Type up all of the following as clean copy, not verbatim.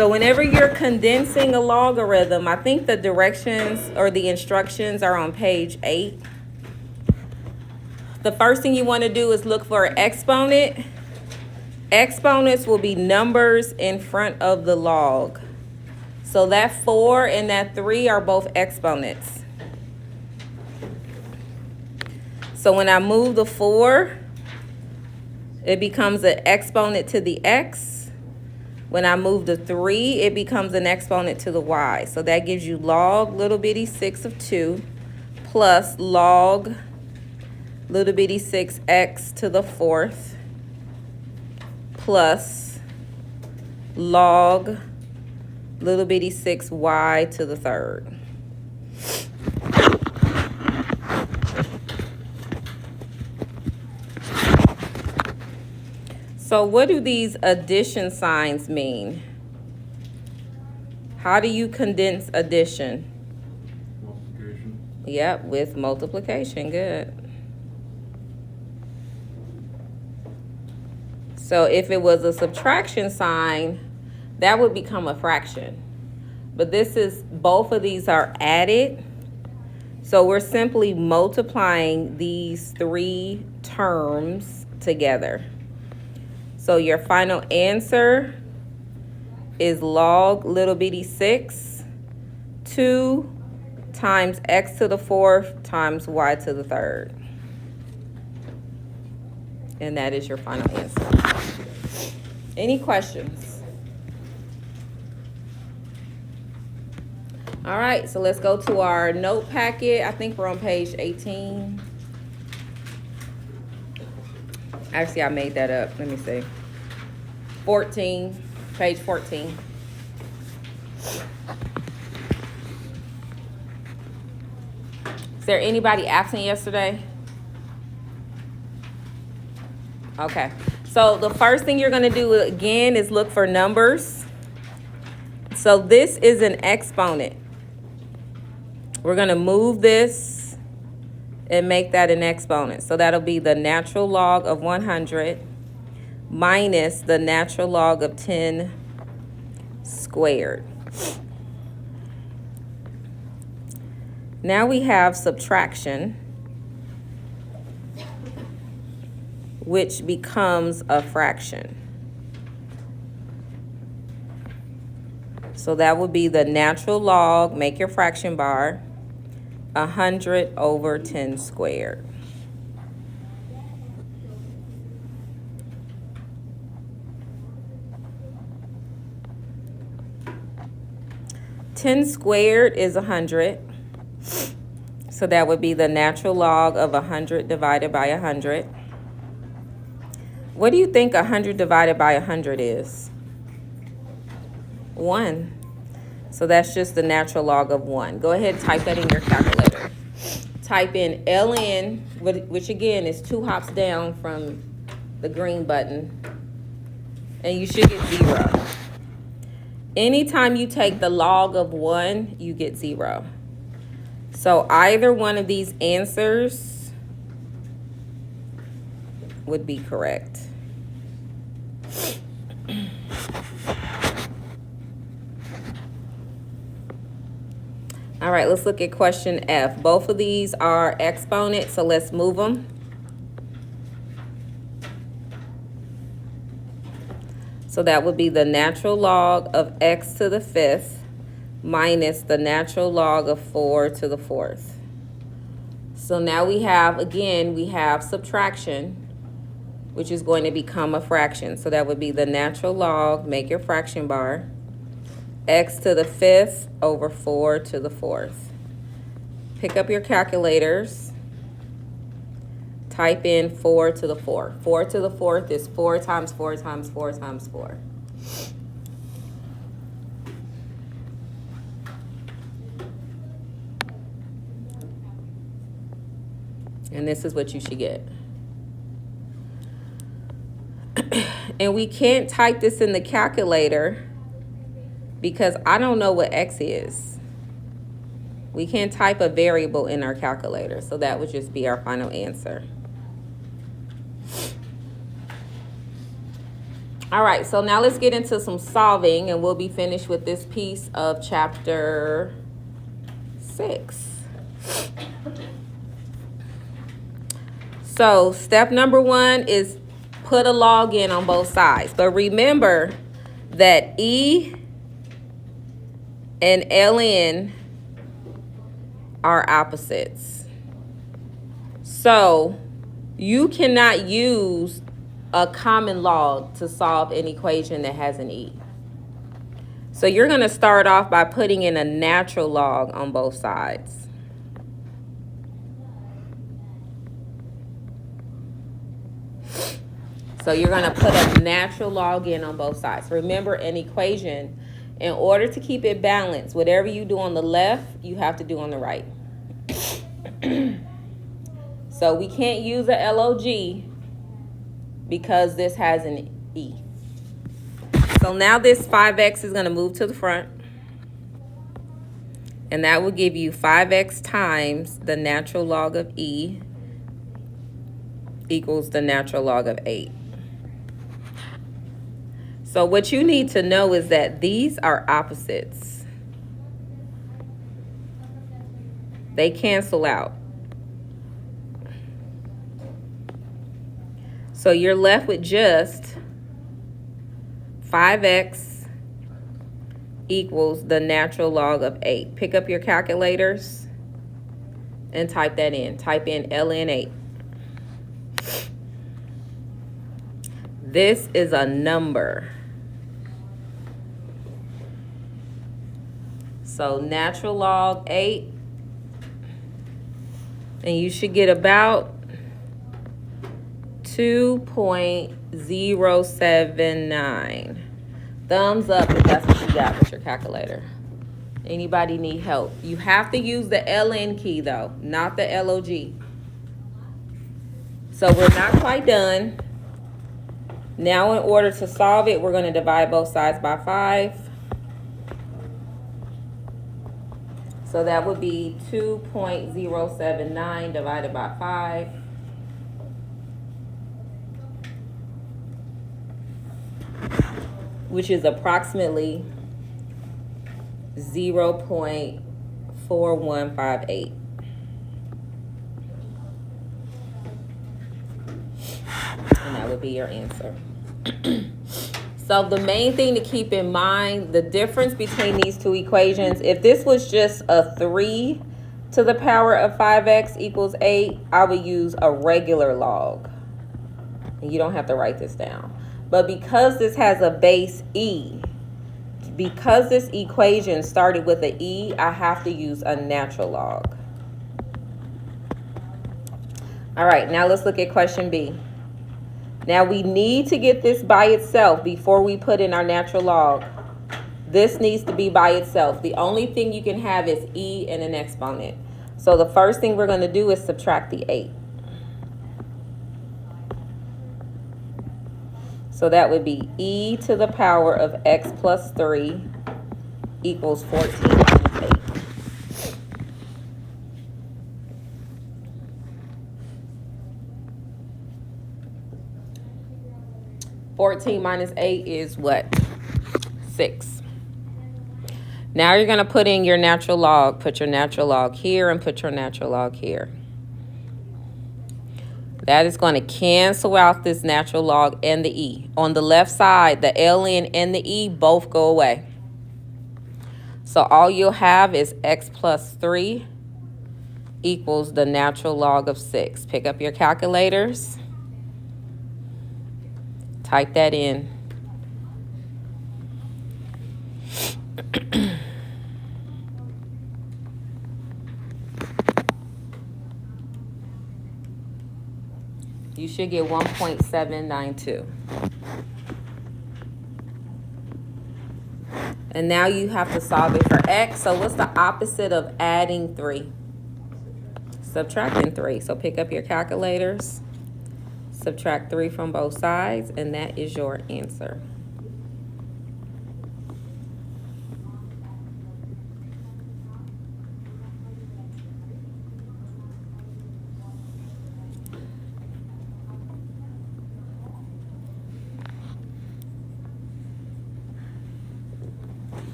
So whenever you're condensing a logarithm, I think the directions or the instructions are on page 8. The first thing you want to do is look for an exponent. Exponents will be numbers in front of the log. So that 4 and that 3 are both exponents. So when I move the 4, it becomes an exponent to the x. When I move the 3, it becomes an exponent to the y. So that gives you log little bitty 6 of 2 plus log little bitty 6x to the 4th plus log little bitty 6y to the 3rd. So what do these addition signs mean? How do you condense addition? Multiplication. Yep, with multiplication. Good. So if it was a subtraction sign, that would become a fraction. But this is, both of these are added. So we're simply multiplying these 3 terms together. So your final answer is log little bitty 6, 2 times x to the 4th times y to the 3rd. And that is your final answer. Any questions? All right, so let's go to our note packet. I think we're on page 18. Actually, I made that up. Let me see. 14, page 14. Is there anybody absent yesterday? Okay. So the first thing you're going to do again is look for numbers. So this is an exponent. We're going to move this and make that an exponent. So that'll be the natural log of 100 minus the natural log of 10 squared. Now we have subtraction, which becomes a fraction. So that would be the natural log, make your fraction bar, 100 over 10 squared. Ten squared is 100. So that would be the natural log of 100 divided by 100. What do you think 100 divided by 100 is? 1. So that's just the natural log of 1. Go ahead and type that in your calculator. Type in ln, which again is 2 hops down from the green button, and you should get 0. Anytime you take the log of 1, you get 0. So either one of these answers would be correct. All right, let's look at question F. Both of these are exponents, so let's move them. So that would be the natural log of x to the 5th minus the natural log of 4 to the 4th. So now we have, again, we have subtraction, which is going to become a fraction. So that would be the natural log, make your fraction bar, x to the 5th over 4 to the 4th. Pick up your calculators. Type in 4 to the 4th. 4 to the 4th is 4 times 4 times 4 times 4. And this is what you should get. And we can't type this in the calculator because I don't know what x is. We can't type a variable in our calculator, so that would just be our final answer. All right, so now let's get into some solving, and we'll be finished with this piece of chapter 6. So step number 1 is put a log in on both sides. But remember that E and ln are opposites. So you cannot use a common log to solve an equation that has an E. So you're going to start off by putting in a natural log on both sides. So you're going to put a natural log in on both sides. Remember, an equation, in order to keep it balanced, whatever you do on the left, you have to do on the right. So we can't use a LOG because this has an E. So now this 5x is going to move to the front. And that will give you 5x times the natural log of E equals the natural log of 8. So what you need to know is that these are opposites. They cancel out. So you're left with just 5x equals the natural log of 8. Pick up your calculators and type that in. Type in ln 8. This is a number. So natural log 8, and you should get about 2.079. Thumbs up if that's what you got with your calculator. Anybody need help? You have to use the ln key though, not the log. So we're not quite done. Now in order to solve it, we're going to divide both sides by 5. So that would be 2.079 divided by 5. Which is approximately 0.4158. And that would be your answer. So the main thing to keep in mind, the difference between these two equations, if this was just a 3 to the power of 5x equals 8, I would use a regular log. And you don't have to write this down. But because this has a base E, because this equation started with an E, I have to use a natural log. All right, now let's look at question B. Now we need to get this by itself before we put in our natural log. This needs to be by itself. The only thing you can have is E and an exponent. So the first thing we're going to do is subtract the 8. So that would be e to the power of x plus 3 equals 14 minus 8. 14 minus 8 is what? 6. Now you're going to put in your natural log. Put your natural log here and put your natural log here. That is going to cancel out this natural log and the e. On the left side, the ln and the e both go away. So all you'll have is x plus 3 equals the natural log of 6. Pick up your calculators. Type that in. You should get 1.792. And now you have to solve it for x. So what's the opposite of adding 3? Subtracting 3. So pick up your calculators. Subtract 3 from both sides, and that is your answer.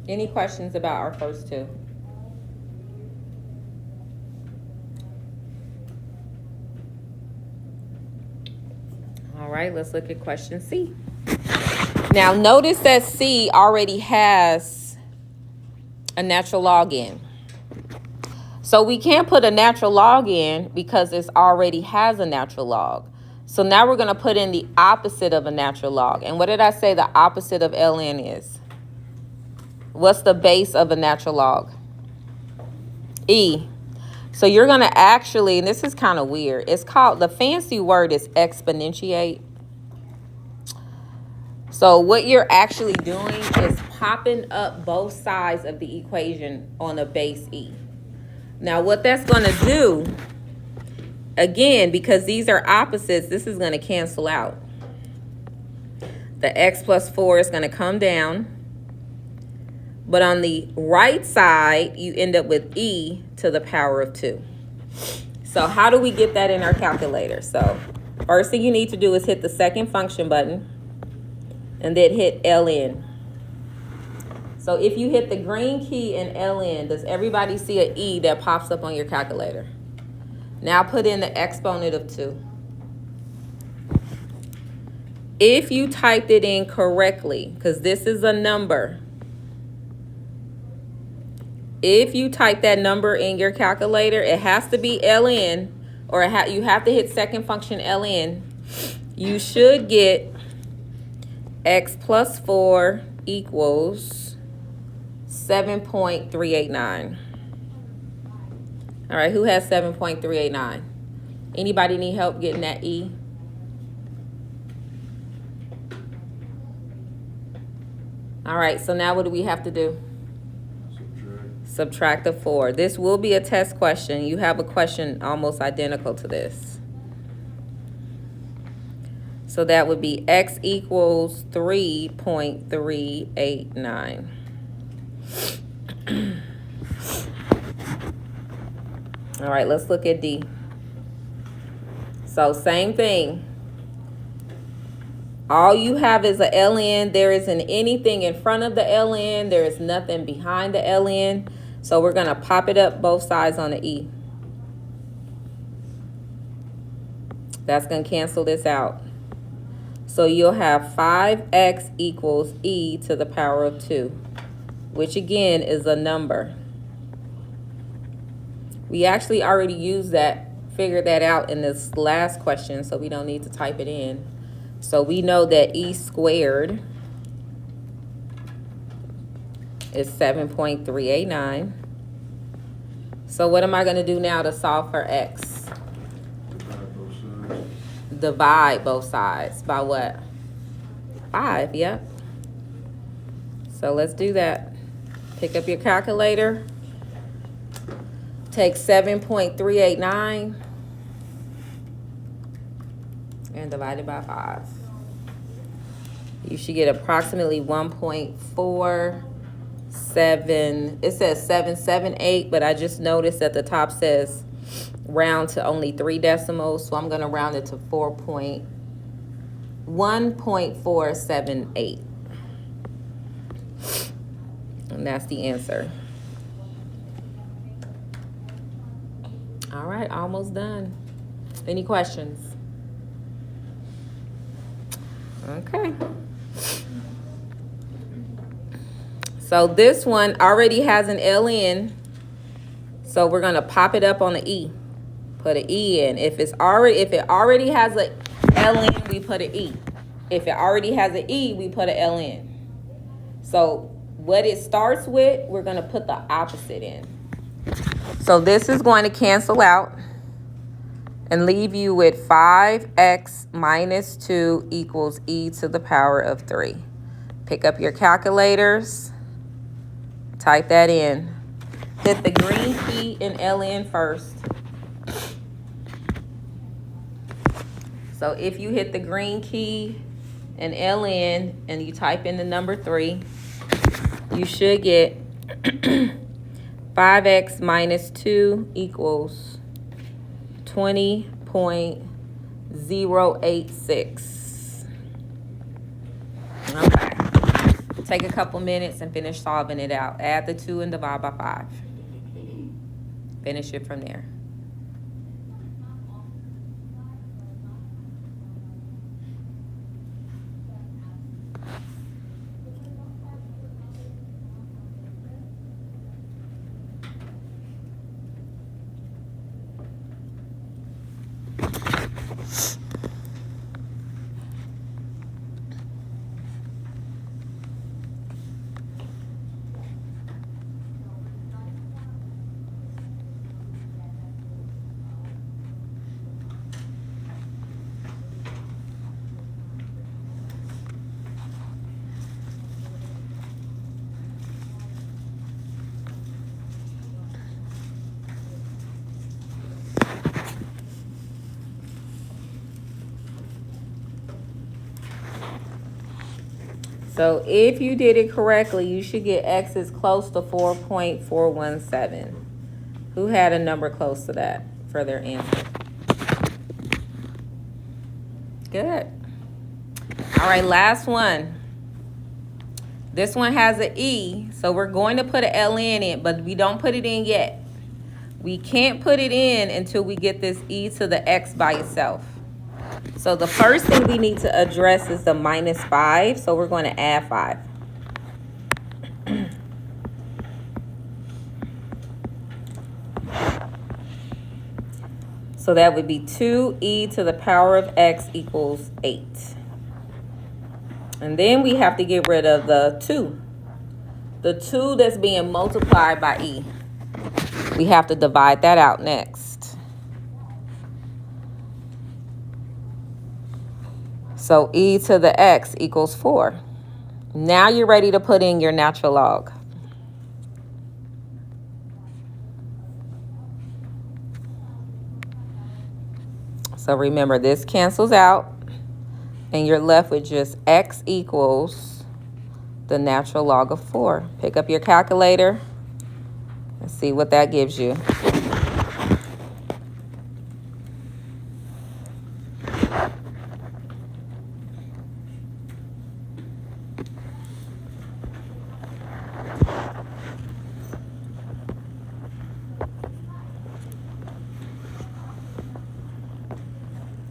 Any questions about our first two? All right, let's look at question C. Now, notice that C already has a natural log in. So we can't put a natural log in because it already has a natural log. So now we're going to put in the opposite of a natural log. And what did I say the opposite of ln is? What's the base of a natural log? E. So you're going to actually, and this is kind of weird, it's called, the fancy word is exponentiate. So what you're actually doing is popping up both sides of the equation on a base E. Now what that's going to do, again, because these are opposites, this is going to cancel out. The x plus 4 is going to come down. But on the right side, you end up with e to the power of 2. So how do we get that in our calculator? So first thing you need to do is hit the second function button and then hit ln. So if you hit the green key in ln, does everybody see an e that pops up on your calculator? Now put in the exponent of 2. If you typed it in correctly, because this is a number, if you type that number in your calculator, it has to be ln, or you have to hit second function ln. You should get x plus 4 equals 7.389. All right, who has 7.389? Anybody need help getting that e? All right, so now what do we have to do? Subtract the 4. This will be a test question. You have a question almost identical to this. So that would be x equals 3.389. All right, let's look at D. So same thing. All you have is a ln. There isn't anything in front of the ln. There is nothing behind the ln. So we're going to pop it up both sides on the e. That's going to cancel this out. So you'll have 5x equals e to the power of 2, which again is a number. We actually already used that, figured that out in this last question, so we don't need to type it in. So we know that e squared is 7.389. So what am I going to do now to solve for x? Divide both sides by what? 5, yep. So let's do that. Pick up your calculator. Take 7.389 and divide it by 5. You should get approximately 1.47. It says 778, but I just noticed at the top says round to only 3 decimals, so I'm going to round it to 1.478. And that's the answer. All right, almost done. Any questions? Okay. So this one already has an ln, so we're gonna pop it up on the e. Put an e in. If it already has a ln, we put an e. If it already has an e, we put an ln. So what it starts with, we're gonna put the opposite in. So this is going to cancel out and leave you with 5x minus 2 equals e to the power of 3. Pick up your calculators. Type that in. Hit the green key in ln first. So if you hit the green key in ln and you type in the number 3, you should get 5x minus 2 equals 20.086. Okay. Take a couple minutes and finish solving it out. Add the 2 and divide by 5. Finish it from there. So if you did it correctly, you should get x is close to 4.417. Who had a number close to that for their answer? Good. All right, last one. This one has an E, so we're going to put an ln in it, but we don't put it in yet. We can't put it in until we get this e to the x by itself. So the first thing we need to address is the minus 5, so we're going to add 5. So that would be 2e to the power of x equals 8. And then we have to get rid of the 2. The 2 that's being multiplied by e. We have to divide that out next. So e to the x equals 4. Now you're ready to put in your natural log. So remember, this cancels out, and you're left with just x equals the natural log of 4. Pick up your calculator and see what that gives you.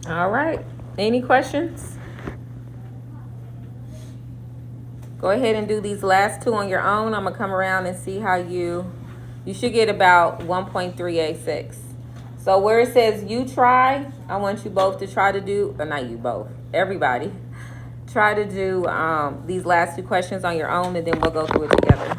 All right. Any questions? Go ahead and do these last 2 on your own. I'm going to come around and see how you should get about 1.386. So where it says you try, I want you both to try to do, or not you both, everybody, try to do these last 2 questions on your own, and then we'll go through it together.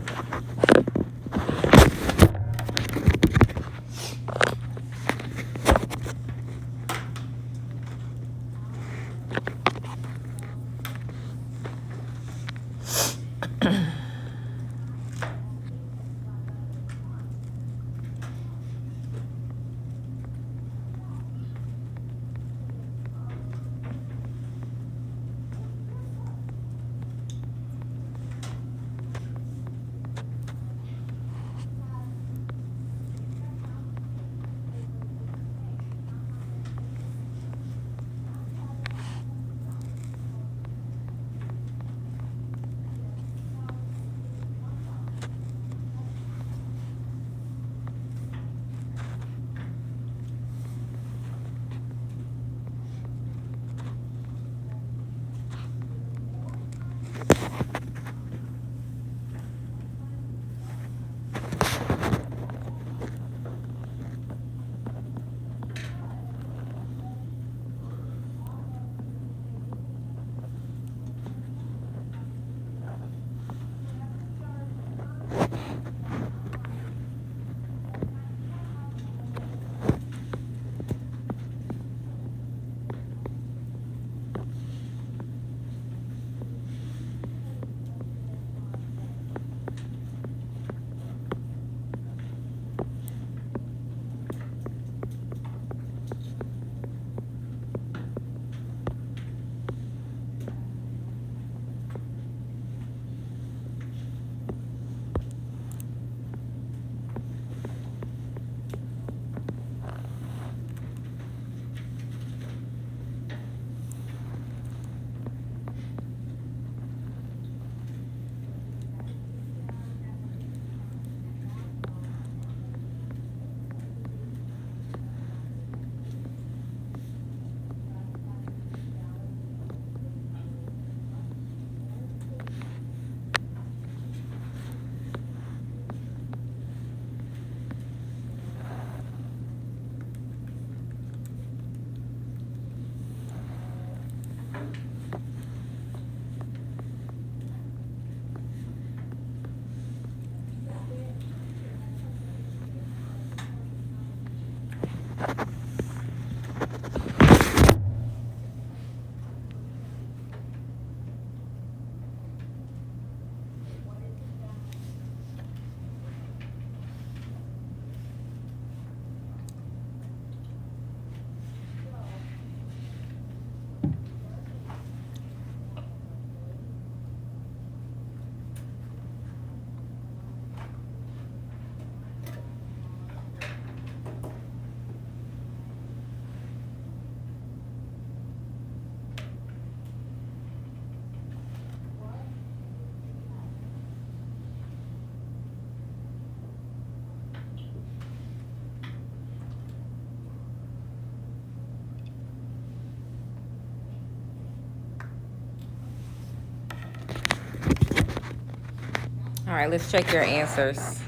All right, let's check your answers.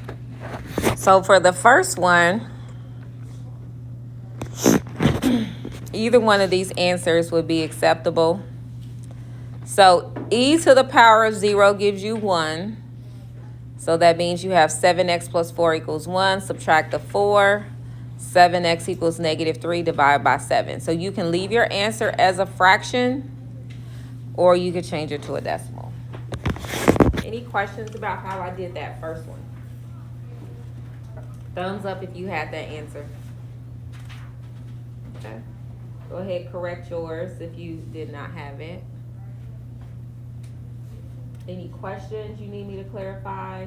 So for the first one, either one of these answers would be acceptable. So e to the power of 0 gives you 1. So that means you have 7x plus 4 equals 1. Subtract the 4. 7x equals -3 divided by 7. So you can leave your answer as a fraction, or you could change it to a decimal. Any questions about how I did that first one? Thumbs up if you had that answer. Okay. Go ahead, correct yours if you did not have it. Any questions you need me to clarify?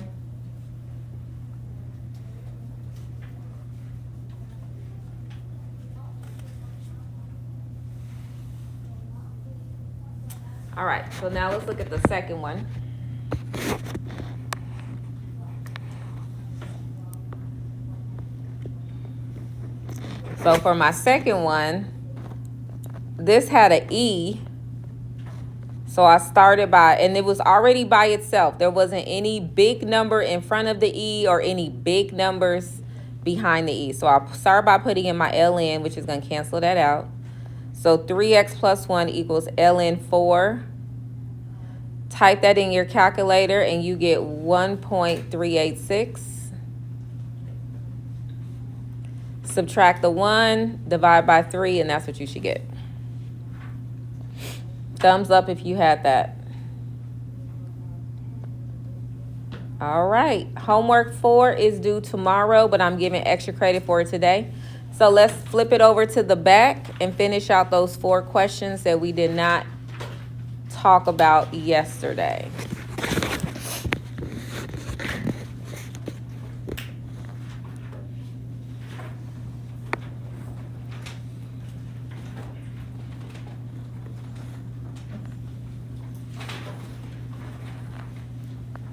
All right, so now let's look at the second one. So for my second one, this had an E. So I started by, and it was already by itself. There wasn't any big number in front of the E or any big numbers behind the E. So I'll start by putting in my ln, which is going to cancel that out. So 3x plus 1 equals ln 4. Type that in your calculator and you get 1.386. Subtract the 1, divide by 3, and that's what you should get. Thumbs up if you had that. All right. Homework 4 is due tomorrow, but I'm giving extra credit for it today. So let's flip it over to the back and finish out those 4 questions that we did not talk about yesterday.